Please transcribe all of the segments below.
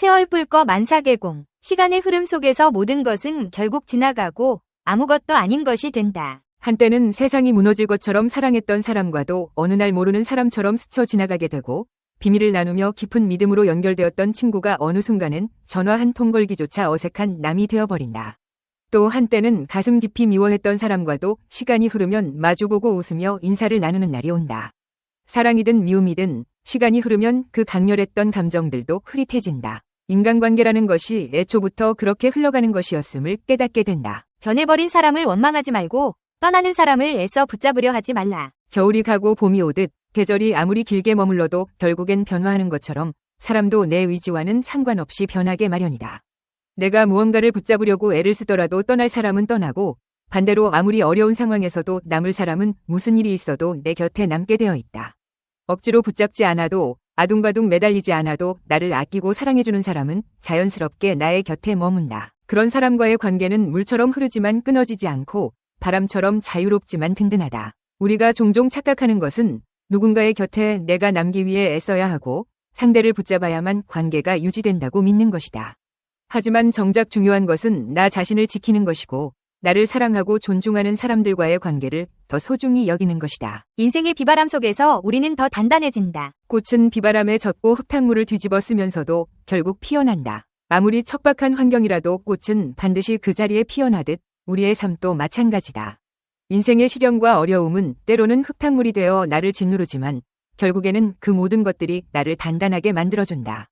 세월 불거 만사계공. 시간의 흐름 속에서 모든 것은 결국 지나가고 아무것도 아닌 것이 된다. 한때는 세상이 무너질 것처럼 사랑했던 사람과도 어느 날 모르는 사람처럼 스쳐 지나가게 되고, 비밀을 나누며 깊은 믿음으로 연결되었던 친구가 어느 순간은 전화 한 통 걸기조차 어색한 남이 되어버린다. 또 한때는 가슴 깊이 미워했던 사람과도 시간이 흐르면 마주보고 웃으며 인사를 나누는 날이 온다. 사랑이든 미움이든 시간이 흐르면 그 강렬했던 감정들도 흐릿해진다. 인간관계라는 것이 애초부터 그렇게 흘러가는 것이었음을 깨닫게 된다. 변해버린 사람을 원망하지 말고 떠나는 사람을 애써 붙잡으려 하지 말라. 겨울이 가고 봄이 오듯 계절이 아무리 길게 머물러도 결국엔 변화하는 것처럼 사람도 내 의지와는 상관없이 변하게 마련이다. 내가 무언가를 붙잡으려고 애를 쓰더라도 떠날 사람은 떠나고, 반대로 아무리 어려운 상황에서도 남을 사람은 무슨 일이 있어도 내 곁에 남게 되어 있다. 억지로 붙잡지 않아도, 아둥바둥 매달리지 않아도 나를 아끼고 사랑해주는 사람은 자연스럽게 나의 곁에 머문다. 그런 사람과의 관계는 물처럼 흐르지만 끊어지지 않고 바람처럼 자유롭지만 든든하다. 우리가 종종 착각하는 것은 누군가의 곁에 내가 남기 위해 애써야 하고 상대를 붙잡아야만 관계가 유지된다고 믿는 것이다. 하지만 정작 중요한 것은 나 자신을 지키는 것이고, 나를 사랑하고 존중하는 사람들과의 관계를 더 소중히 여기는 것이다. 인생의 비바람 속에서 우리는 더 단단해진다. 꽃은 비바람에 젖고 흙탕물을 뒤집어 쓰면서도 결국 피어난다. 아무리 척박한 환경이라도 꽃은 반드시 그 자리에 피어나듯 우리의 삶도 마찬가지다. 인생의 시련과 어려움은 때로는 흙탕물이 되어 나를 짓누르지만 결국에는 그 모든 것들이 나를 단단하게 만들어준다.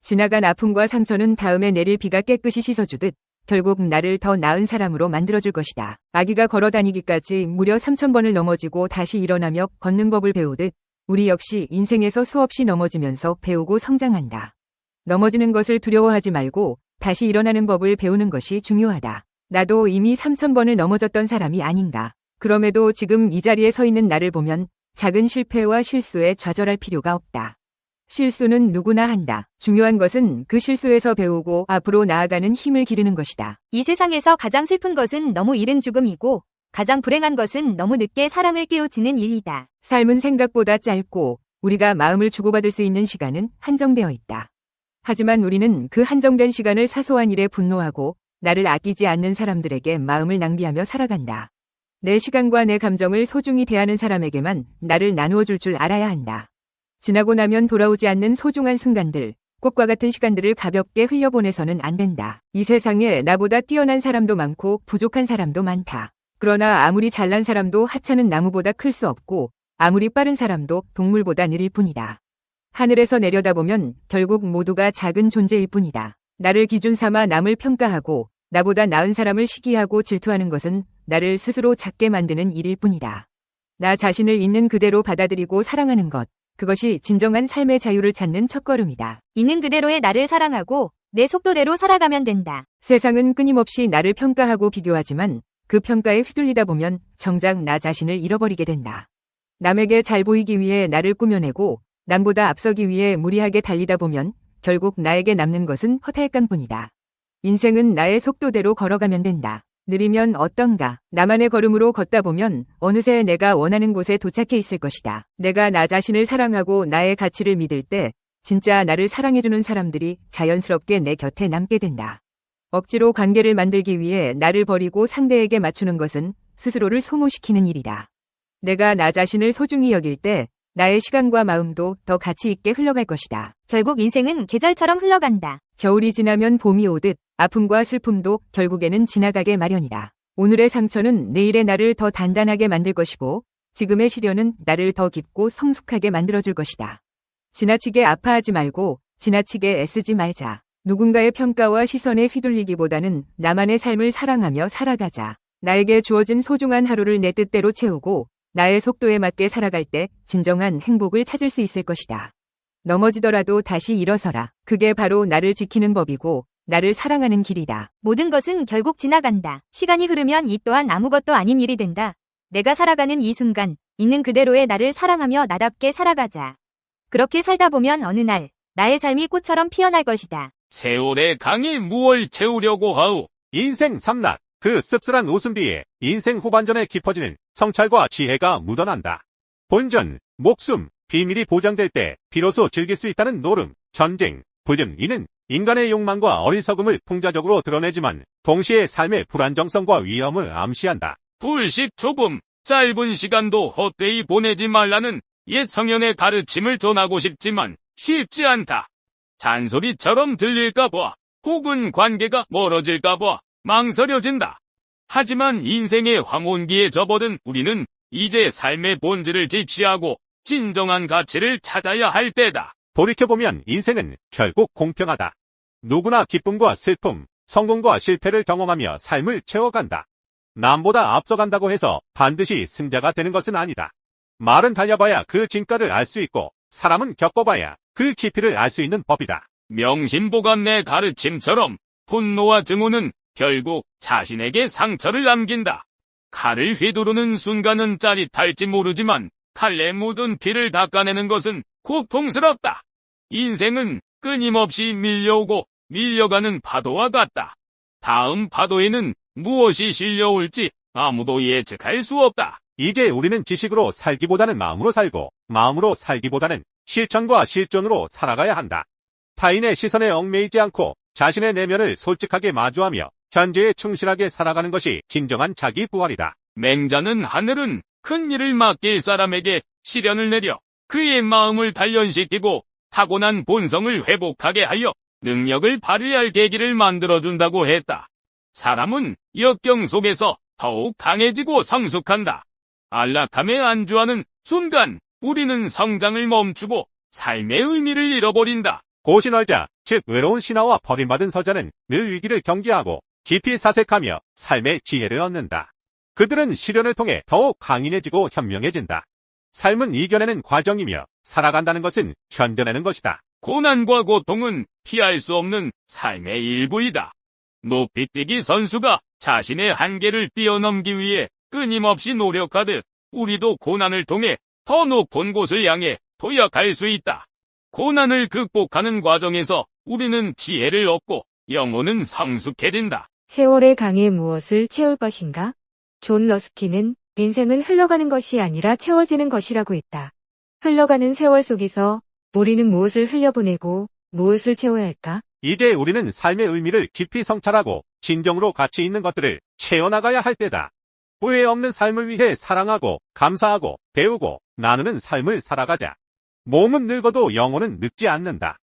지나간 아픔과 상처는 다음에 내릴 비가 깨끗이 씻어주듯 결국 나를 더 나은 사람으로 만들어줄 것이다. 아기가 걸어다니기까지 무려 3000번을 넘어지고 다시 일어나며 걷는 법을 배우듯 우리 역시 인생에서 수없이 넘어지면서 배우고 성장한다. 넘어지는 것을 두려워하지 말고 다시 일어나는 법을 배우는 것이 중요하다. 나도 이미 3000번을 넘어졌던 사람이 아닌가. 그럼에도 지금 이 자리에 서 있는 나를 보면 작은 실패와 실수에 좌절할 필요가 없다. 실수는 누구나 한다. 중요한 것은 그 실수에서 배우고 앞으로 나아가는 힘을 기르는 것이다. 이 세상에서 가장 슬픈 것은 너무 이른 죽음이고 가장 불행한 것은 너무 늦게 사랑을 깨우치는 일이다. 삶은 생각보다 짧고 우리가 마음을 주고받을 수 있는 시간은 한정되어 있다. 하지만 우리는 그 한정된 시간을 사소한 일에 분노하고 나를 아끼지 않는 사람들에게 마음을 낭비하며 살아간다. 내 시간과 내 감정을 소중히 대하는 사람에게만 나를 나누어 줄 줄 알아야 한다. 지나고 나면 돌아오지 않는 소중한 순간들, 꽃과 같은 시간들을 가볍게 흘려보내서는 안 된다. 이 세상에 나보다 뛰어난 사람도 많고 부족한 사람도 많다. 그러나 아무리 잘난 사람도 하찮은 나무보다 클 수 없고 아무리 빠른 사람도 동물보다 느릴 뿐이다. 하늘에서 내려다보면 결국 모두가 작은 존재일 뿐이다. 나를 기준 삼아 남을 평가하고 나보다 나은 사람을 시기하고 질투하는 것은 나를 스스로 작게 만드는 일일 뿐이다. 나 자신을 있는 그대로 받아들이고 사랑하는 것, 그것이 진정한 삶의 자유를 찾는 첫걸음이다. 있는 그대로의 나를 사랑하고 내 속도대로 살아가면 된다. 세상은 끊임없이 나를 평가하고 비교하지만 그 평가에 휘둘리다 보면 정작 나 자신을 잃어버리게 된다. 남에게 잘 보이기 위해 나를 꾸며내고 남보다 앞서기 위해 무리하게 달리다 보면 결국 나에게 남는 것은 허탈감뿐이다. 인생은 나의 속도대로 걸어가면 된다. 느리면 어떤가? 나만의 걸음으로 걷다 보면 어느새 내가 원하는 곳에 도착해 있을 것이다. 내가 나 자신을 사랑하고 나의 가치를 믿을 때 진짜 나를 사랑해주는 사람들이 자연스럽게 내 곁에 남게 된다. 억지로 관계를 만들기 위해 나를 버리고 상대에게 맞추는 것은 스스로를 소모시키는 일이다. 내가 나 자신을 소중히 여길 때 나의 시간과 마음도 더 가치 있게 흘러갈 것이다. 결국 인생은 계절처럼 흘러간다. 겨울이 지나면 봄이 오듯 아픔과 슬픔도 결국에는 지나가게 마련이다. 오늘의 상처는 내일의 나를 더 단단하게 만들 것이고 지금의 시련은 나를 더 깊고 성숙하게 만들어줄 것이다. 지나치게 아파하지 말고 지나치게 애쓰지 말자. 누군가의 평가와 시선에 휘둘리기보다는 나만의 삶을 사랑하며 살아가자. 나에게 주어진 소중한 하루를 내 뜻대로 채우고 나의 속도에 맞게 살아갈 때 진정한 행복을 찾을 수 있을 것이다. 넘어지더라도 다시 일어서라. 그게 바로 나를 지키는 법이고 나를 사랑하는 길이다. 모든 것은 결국 지나간다. 시간이 흐르면 이 또한 아무것도 아닌 일이 된다. 내가 살아가는 이 순간, 있는 그대로의 나를 사랑하며 나답게 살아가자. 그렇게 살다 보면 어느 날 나의 삶이 꽃처럼 피어날 것이다. 세월의 강이 무얼 채우려고 하오. 인생 삼락, 그 씁쓸한 웃음 뒤에 인생 후반전에 깊어지는 성찰과 지혜가 묻어난다. 본전, 목숨, 비밀이 보장될 때 비로소 즐길 수 있다는 노름, 전쟁, 불행, 이는 인간의 욕망과 어리석음을 풍자적으로 드러내지만 동시에 삶의 불안정성과 위험을 암시한다. 불식 조금 짧은 시간도 헛되이 보내지 말라는 옛 성현의 가르침을 전하고 싶지만 쉽지 않다. 잔소리처럼 들릴까봐 혹은 관계가 멀어질까봐 망설여진다. 하지만 인생의 황혼기에 접어든 우리는 이제 삶의 본질을 직시하고 진정한 가치를 찾아야 할 때다. 돌이켜보면 인생은 결국 공평하다. 누구나 기쁨과 슬픔, 성공과 실패를 경험하며 삶을 채워간다. 남보다 앞서간다고 해서 반드시 승자가 되는 것은 아니다. 말은 달려봐야 그 진가를 알 수 있고 사람은 겪어봐야 그 깊이를 알 수 있는 법이다. 명심보감의 가르침처럼 분노와 증오는 결국 자신에게 상처를 남긴다. 칼을 휘두르는 순간은 짜릿할지 모르지만 칼에 묻은 피를 닦아내는 것은 고통스럽다. 인생은 끊임없이 밀려오고 밀려가는 파도와 같다. 다음 파도에는 무엇이 실려올지 아무도 예측할 수 없다. 이제 우리는 지식으로 살기보다는 마음으로 살고 마음으로 살기보다는 실천과 실존으로 살아가야 한다. 타인의 시선에 얽매이지 않고 자신의 내면을 솔직하게 마주하며 현재에 충실하게 살아가는 것이 진정한 자기 부활이다. 맹자는 하늘은 큰 일을 맡길 사람에게 시련을 내려 그의 마음을 단련시키고 타고난 본성을 회복하게 하여 능력을 발휘할 계기를 만들어준다고 했다. 사람은 역경 속에서 더욱 강해지고 성숙한다. 안락함에 안주하는 순간 우리는 성장을 멈추고 삶의 의미를 잃어버린다. 고신월자, 즉 외로운 신하와 버림받은 서자는 늘 위기를 경계하고 깊이 사색하며 삶의 지혜를 얻는다. 그들은 시련을 통해 더욱 강인해지고 현명해진다. 삶은 이겨내는 과정이며 살아간다는 것은 견뎌내는 것이다. 고난과 고통은 피할 수 없는 삶의 일부이다. 높이뛰기 선수가 자신의 한계를 뛰어넘기 위해 끊임없이 노력하듯 우리도 고난을 통해 더 높은 곳을 향해 도약할 수 있다. 고난을 극복하는 과정에서 우리는 지혜를 얻고 영혼은 성숙해진다. 세월의 강에 무엇을 채울 것인가? 존 러스키는 인생은 흘러가는 것이 아니라 채워지는 것이라고 했다. 흘러가는 세월 속에서 우리는 무엇을 흘려보내고 무엇을 채워야 할까? 이제 우리는 삶의 의미를 깊이 성찰하고 진정으로 가치 있는 것들을 채워나가야 할 때다. 후회 없는 삶을 위해 사랑하고 감사하고 배우고 나누는 삶을 살아가자. 몸은 늙어도 영혼은 늙지 않는다.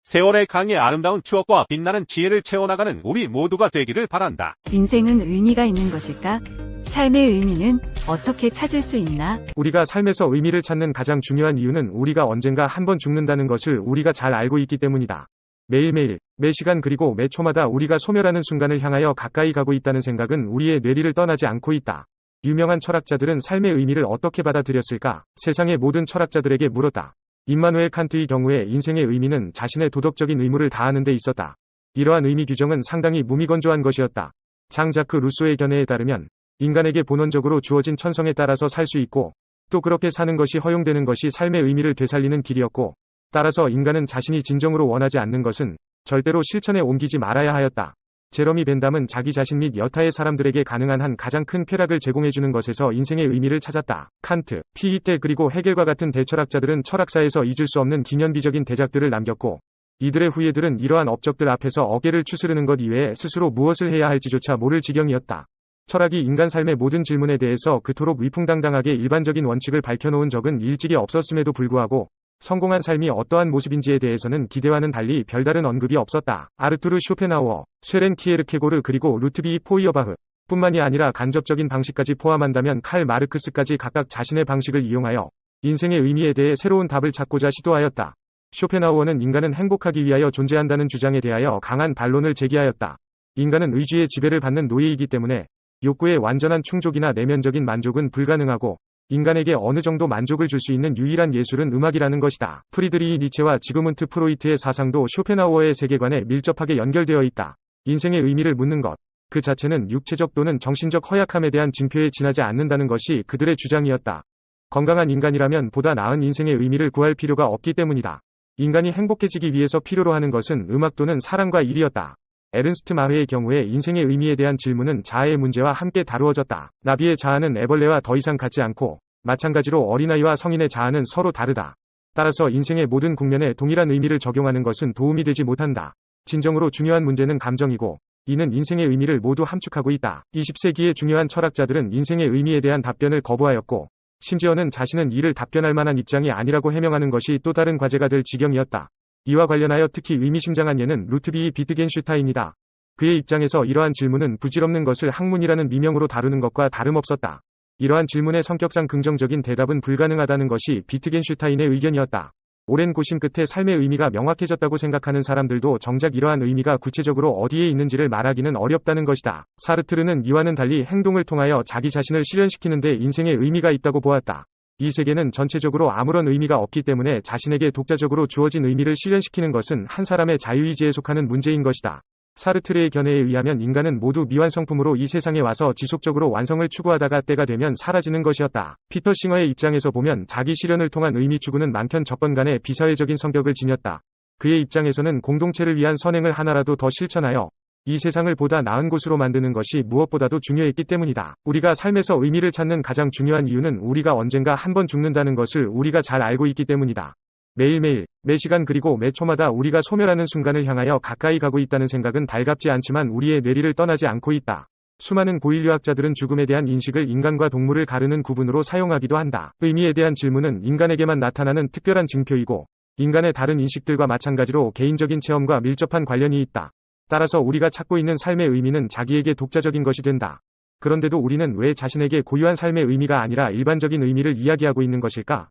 세월의 강의 아름다운 추억과 빛나는 지혜를 채워나가는 우리 모두가 되기를 바란다. 인생은 의미가 있는 것일까? 삶의 의미는 어떻게 찾을 수 있나? 우리가 삶에서 의미를 찾는 가장 중요한 이유는 우리가 언젠가 한 번 죽는다는 것을 우리가 잘 알고 있기 때문이다. 매일매일, 매 시간 그리고 매 초마다 우리가 소멸하는 순간을 향하여 가까이 가고 있다는 생각은 우리의 뇌리를 떠나지 않고 있다. 유명한 철학자들은 삶의 의미를 어떻게 받아들였을까? 세상의 모든 철학자들에게 물었다. 임마누엘 칸트의 경우에 인생의 의미는 자신의 도덕적인 의무를 다하는 데 있었다. 이러한 의미 규정은 상당히 무미건조한 것이었다. 장 자크 루소의 견해에 따르면 인간에게 본원적으로 주어진 천성에 따라서 살 수 있고 또 그렇게 사는 것이 허용되는 것이 삶의 의미를 되살리는 길이었고 따라서 인간은 자신이 진정으로 원하지 않는 것은 절대로 실천에 옮기지 말아야 하였다. 제러미 벤담은 자기 자신 및 여타의 사람들에게 가능한 한 가장 큰 쾌락을 제공해주는 것에서 인생의 의미를 찾았다. 칸트, 피히텔 그리고 헤겔과 같은 대철학자들은 철학사에서 잊을 수 없는 기념비적인 대작들을 남겼고 이들의 후예들은 이러한 업적들 앞에서 어깨를 추스르는 것 이외에 스스로 무엇을 해야 할지조차 모를 지경이었다. 철학이 인간 삶의 모든 질문에 대해서 그토록 위풍당당하게 일반적인 원칙을 밝혀놓은 적은 일찍이 없었음에도 불구하고 성공한 삶이 어떠한 모습인지에 대해서는 기대와는 달리 별다른 언급이 없었다. 아르투르 쇼펜하우어, 쇠렌 키에르케고르 그리고 루트비 포이어바흐 뿐만이 아니라 간접적인 방식까지 포함한다면 칼 마르크스까지 각각 자신의 방식을 이용하여 인생의 의미에 대해 새로운 답을 찾고자 시도하였다. 쇼펜하우어는 인간은 행복하기 위하여 존재한다는 주장에 대하여 강한 반론을 제기하였다. 인간은 의지의 지배를 받는 노예이기 때문에 욕구의 완전한 충족이나 내면적인 만족은 불가능하고 인간에게 어느 정도 만족을 줄 수 있는 유일한 예술은 음악이라는 것이다. 프리드리히 니체와 지그문트 프로이트의 사상도 쇼펜하우어의 세계관에 밀접하게 연결되어 있다. 인생의 의미를 묻는 것 그 자체는 육체적 또는 정신적 허약함에 대한 징표에 지나지 않는다는 것이 그들의 주장이었다. 건강한 인간이라면 보다 나은 인생의 의미를 구할 필요가 없기 때문이다. 인간이 행복해지기 위해서 필요로 하는 것은 음악 또는 사랑과 일이었다. 에른스트 마흐의 경우에 인생의 의미에 대한 질문은 자아의 문제와 함께 다루어졌다. 나비의 자아는 애벌레와 더 이상 같지 않고 마찬가지로 어린아이와 성인의 자아는 서로 다르다. 따라서 인생의 모든 국면에 동일한 의미를 적용하는 것은 도움이 되지 못한다. 진정으로 중요한 문제는 감정이고, 이는 인생의 의미를 모두 함축하고 있다. 20세기의 중요한 철학자들은 인생의 의미에 대한 답변을 거부하였고, 심지어는 자신은 이를 답변할 만한 입장이 아니라고 해명하는 것이 또 다른 과제가 될 지경이었다. 이와 관련하여 특히 의미심장한 예는 루트비히 비트겐슈타인이다. 그의 입장에서 이러한 질문은 부질없는 것을 학문이라는 미명으로 다루는 것과 다름없었다. 이러한 질문의 성격상 긍정적인 대답은 불가능하다는 것이 비트겐슈타인의 의견이었다. 오랜 고심 끝에 삶의 의미가 명확해졌다고 생각하는 사람들도 정작 이러한 의미가 구체적으로 어디에 있는지를 말하기는 어렵다는 것이다. 사르트르는 이와는 달리 행동을 통하여 자기 자신을 실현시키는 데 인생의 의미가 있다고 보았다. 이 세계는 전체적으로 아무런 의미가 없기 때문에 자신에게 독자적으로 주어진 의미를 실현시키는 것은 한 사람의 자유의지에 속하는 문제인 것이다. 사르트르의 견해에 의하면 인간은 모두 미완성품으로 이 세상에 와서 지속적으로 완성을 추구하다가 때가 되면 사라지는 것이었다. 피터 싱어의 입장에서 보면 자기 실현을 통한 의미 추구는 많건 적건 간에 비사회적인 성격을 지녔다. 그의 입장에서는 공동체를 위한 선행을 하나라도 더 실천하여 이 세상을 보다 나은 곳으로 만드는 것이 무엇보다도 중요했기 때문이다. 우리가 삶에서 의미를 찾는 가장 중요한 이유는 우리가 언젠가 한번 죽는다는 것을 우리가 잘 알고 있기 때문이다. 매일매일, 매시간 그리고 매 초마다 우리가 소멸하는 순간을 향하여 가까이 가고 있다는 생각은 달갑지 않지만 우리의 뇌리를 떠나지 않고 있다. 수많은 고인류학자들은 죽음에 대한 인식을 인간과 동물을 가르는 구분으로 사용하기도 한다. 의미에 대한 질문은 인간에게만 나타나는 특별한 징표이고, 인간의 다른 인식들과 마찬가지로 개인적인 체험과 밀접한 관련이 있다. 따라서 우리가 찾고 있는 삶의 의미는 자기에게 독자적인 것이 된다. 그런데도 우리는 왜 자신에게 고유한 삶의 의미가 아니라 일반적인 의미를 이야기하고 있는 것일까?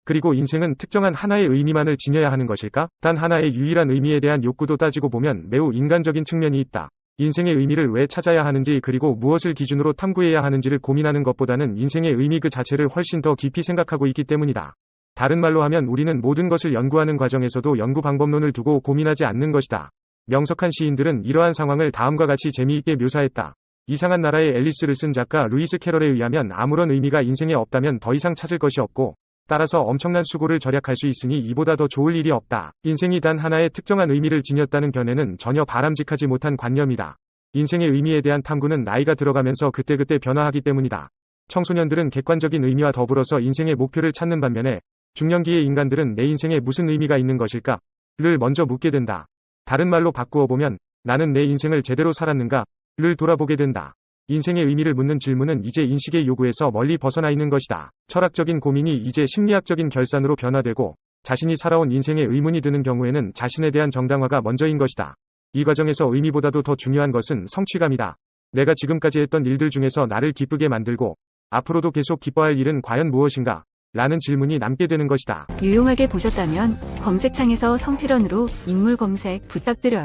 그리고 인생은 특정한 하나의 의미만을 지녀야 하는 것일까? 단 하나의 유일한 의미에 대한 욕구도 따지고 보면 매우 인간적인 측면이 있다. 인생의 의미를 왜 찾아야 하는지 그리고 무엇을 기준으로 탐구해야 하는지를 고민하는 것보다는 인생의 의미 그 자체를 훨씬 더 깊이 생각하고 있기 때문이다. 다른 말로 하면 우리는 모든 것을 연구하는 과정에서도 연구 방법론을 두고 고민하지 않는 것이다. 명석한 시인들은 이러한 상황을 다음과 같이 재미있게 묘사했다. 이상한 나라의 앨리스를 쓴 작가 루이스 캐럴에 의하면 아무런 의미가 인생에 없다면 더 이상 찾을 것이 없고, 따라서 엄청난 수고를 절약할 수 있으니 이보다 더 좋을 일이 없다. 인생이 단 하나의 특정한 의미를 지녔다는 견해는 전혀 바람직하지 못한 관념이다. 인생의 의미에 대한 탐구는 나이가 들어가면서 그때그때 변화하기 때문이다. 청소년들은 객관적인 의미와 더불어서 인생의 목표를 찾는 반면에 중년기의 인간들은 내 인생에 무슨 의미가 있는 것일까? 를 먼저 묻게 된다. 다른 말로 바꾸어 보면 나는 내 인생을 제대로 살았는가? 를 돌아보게 된다. 인생의 의미를 묻는 질문은 이제 인식의 요구에서 멀리 벗어나 있는 것이다. 철학적인 고민이 이제 심리학적인 결산으로 변화되고 자신이 살아온 인생에 의문이 드는 경우에는 자신에 대한 정당화가 먼저인 것이다. 이 과정에서 의미보다도 더 중요한 것은 성취감이다. 내가 지금까지 했던 일들 중에서 나를 기쁘게 만들고 앞으로도 계속 기뻐할 일은 과연 무엇인가? 라는 질문이 남게 되는 것이다. 유용하게 보셨다면 검색창에서 성필원으로 인물 검색 부탁드려요.